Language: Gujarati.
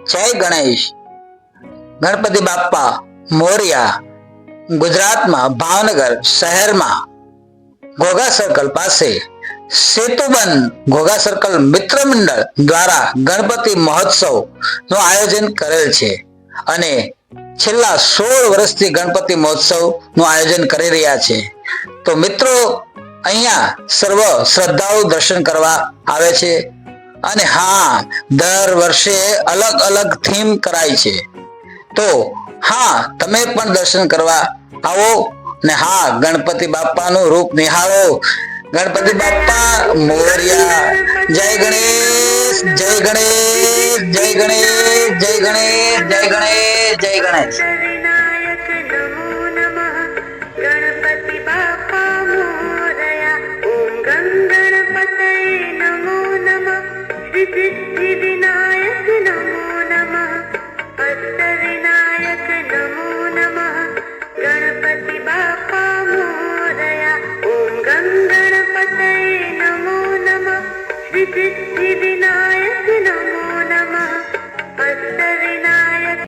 જય ગણેશ. ગણપતિ બાપ્પા મોરયા. ગુજરાતમાં ભાવનગર શહેરમાં ઘોઘા સર્કલ પાસે સેતુબંધ ઘોઘા સર્કલ મિત્ર મંડળ દ્વારા ગણપતિ મહોત્સવ નું આયોજન કરેલ છે અને છેલ્લા 16 વર્ષથી ગણપતિ મહોત્સવ નું આયોજન કરી રહ્યા છે. તો મિત્રો, અહીંયા સર્વ શ્રદ્ધાળુ દર્શન કરવા આવે છે અને હા, દર વર્ષે અલગ અલગ થીમ કરાય છે. તો હા, તમે પણ દર્શન કરવા આવો ને હા, ગણપતિ બાપ્પાનું રૂપ નિહાળો. ગણપતિ બાપ્પા મોરયા. જય ગણેશ, જય ગણેશ, જય ગણેશ, જય ગણેશ, જય ગણેશ, જય ગણેશ. गणपति बाप्पा मोरया. ओम गं गणपतये नमो नमः. श्री सिद्धि विनायक नमो नमः. अष्ट विनायक नमो नमः. गणपति बाप्पा मोरया. ओम गं गणपतये नमो नमः. श्री सिद्धि विनायक नमो